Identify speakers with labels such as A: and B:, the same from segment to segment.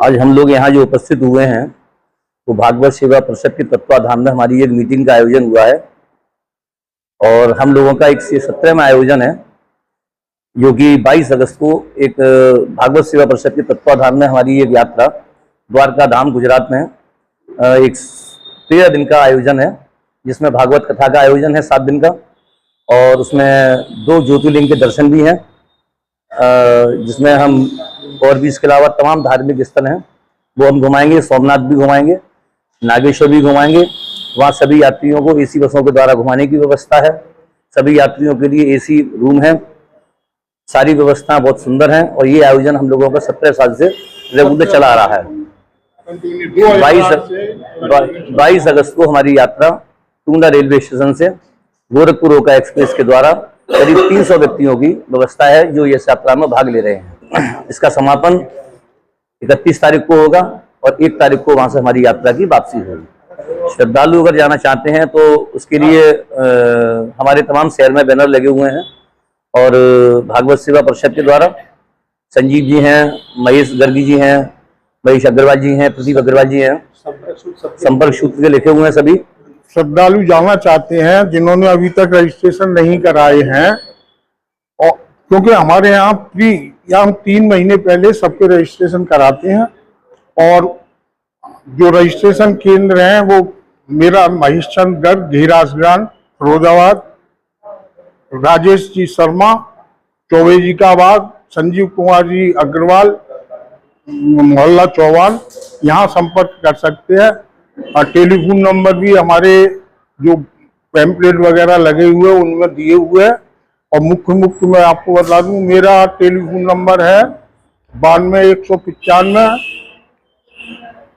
A: आज हम लोग यहाँ जो उपस्थित हुए हैं वो भागवत सेवा परिषद के तत्वाधान में हमारी एक मीटिंग का आयोजन हुआ है और हम लोगों का 117वां आयोजन है, जो कि 22 अगस्त को एक भागवत सेवा परिषद के तत्वाधान में हमारी एक यात्रा द्वारका धाम गुजरात में एक 13 दिन का आयोजन है, जिसमें भागवत कथा का आयोजन है 7 दिन का, और उसमें 2 ज्योतिर्लिंग के दर्शन भी हैं, जिसमें हम और भी इसके अलावा तमाम धार्मिक स्थल हैं वो हम घुमाएंगे। सोमनाथ भी घुमाएंगे, नागेश्वर भी घुमाएंगे। वहाँ सभी यात्रियों को एसी बसों के द्वारा घुमाने की व्यवस्था है। सभी यात्रियों के लिए एसी रूम है, सारी व्यवस्था बहुत सुंदर हैं और ये आयोजन हम लोगों का 17 साल से रेगुलर चला आ रहा है। 22 अगस्त को हमारी यात्रा टूंडा रेलवे स्टेशन से गोरखपुर ओखा एक्सप्रेस के द्वारा करीब 300 व्यक्तियों की व्यवस्था है जो इस यात्रा में भाग ले रहे हैं। इसका समापन 31 तारीख को होगा और 1 तारीख को वहां से हमारी यात्रा की वापसी होगी। श्रद्धालु अगर जाना चाहते हैं तो उसके लिए हमारे तमाम शहर में बैनर लगे हुए हैं और भागवत सेवा परिषद के द्वारा संजीव जी हैं, महेश गर्गी जी हैं, महेश अग्रवाल जी हैं, प्रदीप अग्रवाल जी हैं, संपर्क सूत्र के लिखे हुए हैं। सभी
B: श्रद्धालु जाना चाहते हैं जिन्होंने अभी तक रजिस्ट्रेशन नहीं कराए हैं, और क्योंकि हमारे यहाँ हम 3 महीने पहले सबके रजिस्ट्रेशन कराते हैं और जो रजिस्ट्रेशन केंद्र हैं वो मेरा महेश चंद्र गर्ग, धीराजगंज, फिरोजाबाद, राजेश जी शर्मा, चौबे जी का बाग, संजीव कुमार जी अग्रवाल, मोहल्ला चौहान, यहाँ संपर्क कर सकते हैं। और टेलीफोन नंबर भी हमारे जो पैम्पलेट वगैरह लगे हुए हैं उनमें दिए हुए हैं। और मुख्य मैं आपको बता दूं, मेरा टेलीफोन नंबर है 92 195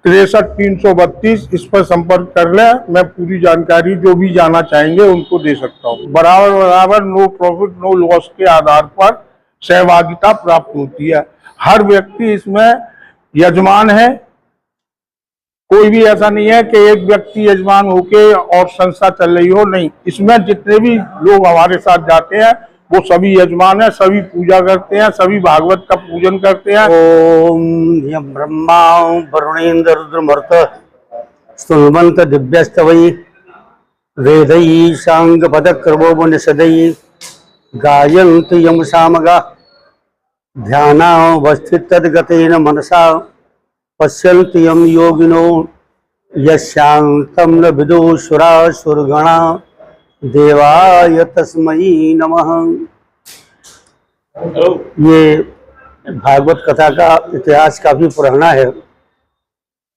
B: 63 332। इस पर संपर्क कर लें। मैं पूरी जानकारी जो भी जाना चाहेंगे उनको दे सकता हूँ। बराबर नो प्रॉफिट नो लॉस के आधार पर सहभागिता प्राप्त होती है। हर व्यक्ति इसमें यजमान है, कोई भी ऐसा नहीं है कि एक व्यक्ति यजमान होके और संस्था चल रही हो, नहीं। इसमें जितने भी लोग हमारे साथ जाते हैं वो सभी यजमान है, सभी पूजा करते हैं, सभी भागवत का पूजन करते हैं।
C: ओम यम ब्रह्मा वरुणेन्द्र रुद्रमर्त स्तुवंत दिव्यस्तवै वेदै सांग पदक्रमो निषदै गायन्त यम सामगा ध्यानावस्थित तद्गतेन मनसा पश्यन्ति यम योगिनो यस्यांतं न विदुषुरासुरगणा देवाय तस्मै नमः। ये भागवत कथा का इतिहास काफी पुराना है।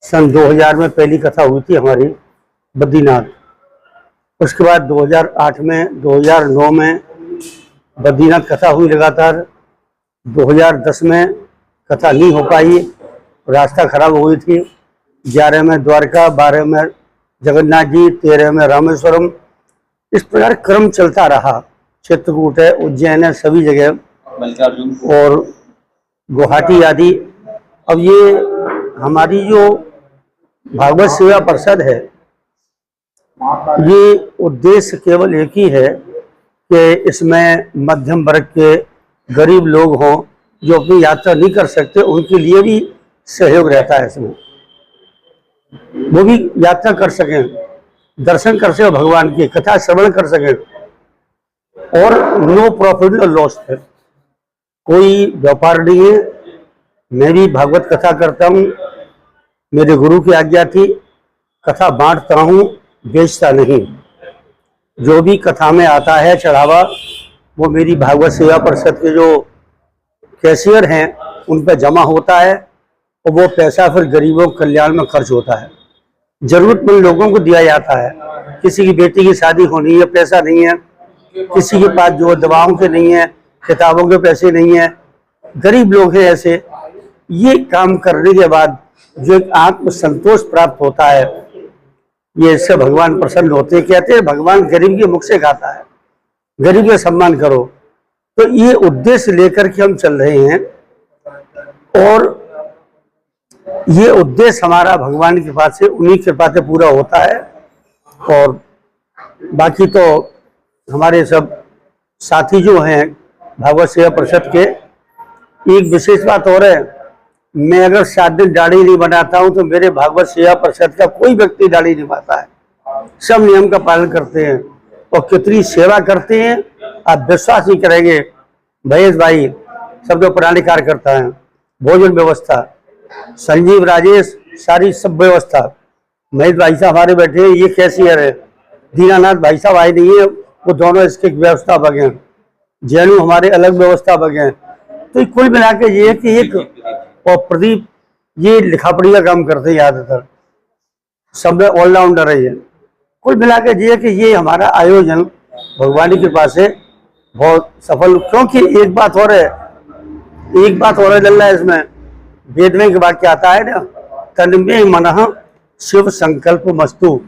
C: सन 2000 में पहली कथा हुई थी हमारी बद्रीनाथ। उसके बाद 2008 में 2009 में बद्रीनाथ कथा हुई लगातार। 2010 में कथा नहीं हो पाई, रास्ता खराब हुई थी। 11 में द्वारका, 12 में जगन्नाथ जी, 13 में रामेश्वरम। इस प्रकार क्रम चलता रहा। चित्रकूट है, उज्जैन है, सभी जगह, और गुवाहाटी आदि। अब ये हमारी जो भागवत सेवा परिषद है, ये उद्देश्य केवल एक ही है कि इसमें मध्यम वर्ग के गरीब लोग हों जो अपनी यात्रा नहीं कर सकते, उनके लिए भी सहयोग रहता है। इसमें वो भी यात्रा कर सकें, दर्शन कर सकें, भगवान की कथा श्रवण कर सकें, और नो प्रॉफिट नो लॉस है। कोई व्यापार नहीं है। मैं भी भागवत कथा करता हूँ, मेरे गुरु की आज्ञा थी। कथा बांटता हूँ, बेचता नहीं। जो भी कथा में आता है चढ़ावा, वो मेरी भागवत सेवा परिषद के जो कैशियर हैं उन पर जमा होता है और वो पैसा फिर गरीबों के कल्याण में खर्च होता है, जरूरतमंद लोगों को दिया जाता है। किसी की बेटी की शादी होनी है, पैसा नहीं है, किसी के पास जो दवाओं के नहीं है, किताबों के पैसे नहीं है, गरीब लोग हैं ऐसे। ये काम करने के बाद जो एक आत्म संतोष प्राप्त होता है, ये इससे भगवान प्रसन्न होते हैं। कहते हैं भगवान गरीब के मुख से खाता है, गरीब का सम्मान करो। तो ये उद्देश्य लेकर के हम चल रहे हैं और ये उद्देश्य हमारा भगवान की कृपा से, उन्हीं की कृपा से पूरा होता है। और बाकी तो हमारे सब साथी जो हैं भागवत सेवा परिषद के, एक विशेष बात और है मैं अगर 7 दिन दाढ़ी नहीं बनाता हूं तो मेरे भागवत सेवा परिषद का कोई व्यक्ति दाढ़ी नहीं बनाता है। सब नियम का पालन करते हैं और कितनी सेवा करते हैं आप विश्वास नहीं करेंगे। महेश भाई सब जो पुराने कार्यकर्ता हैं, भोजन व्यवस्था, संजीव राजेश सारी सब व्यवस्था, महेश भाई साहब हमारे बैठे हैं, ये कैशियर है, दीनानाथ भाई साहब आए नहीं है, वो दोनों इसके व्यवस्थापक हैं, जैनू हमारे अलग व्यवस्थापक हैं। तो कुल मिला के ये कि एक और प्रदीप ये लिखा पढ़ी का काम करते हैं ज्यादातर, सब में ऑलराउंडर है ये। कुल मिला के ये कि ये हमारा आयोजन भगवान की कृपा से बहुत सफल, क्योंकि एक बात और है लल्ला, इसमें वेद में के वाक्य आता है ना, तन्मे मनः शिव संकल्प मस्तु।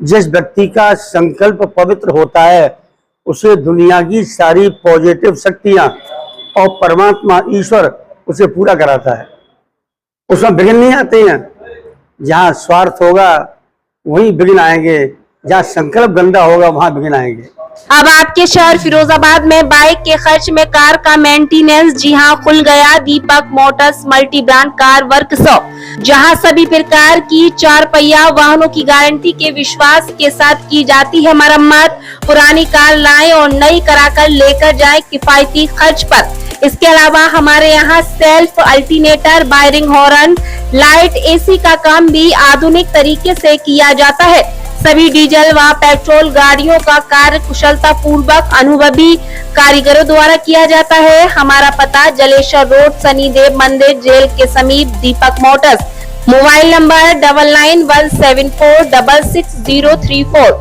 C: जिस व्यक्ति का संकल्प पवित्र होता है उसे दुनिया की सारी पॉजिटिव शक्तियां और परमात्मा ईश्वर उसे पूरा कराता है। उसमें विघ्न नहीं आते हैं। जहाँ स्वार्थ होगा वहीं विघ्न आएंगे, जहाँ संकल्प गंदा होगा वहां विघ्न आएंगे।
D: अब आपके शहर फिरोजाबाद में बाइक के खर्च में कार का मेंटेनेंस, जी हां, खुल गया Deepak Motors multi brand car workshop, जहां सभी प्रकार की 4 पहिया वाहनों की गारंटी के विश्वास के साथ की जाती है मरम्मत। पुरानी कार लाएं और नई कराकर लेकर जाएं किफायती खर्च पर। इसके अलावा हमारे यहाँ self alternator, wiring, horn, light, AC का काम भी आधुनिक तरीके से किया जाता है। सभी डीजल व पेट्रोल गाड़ियों का कार्य कुशलता पूर्वक अनुभवी कारीगरों द्वारा किया जाता है। हमारा पता जलेश्वर रोड, शनिदेव मंदिर जेल के समीप, दीपक मोटर्स। Mobile number 9917466034,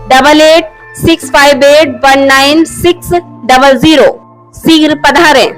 D: 8865819600। शीघ्र पधारें।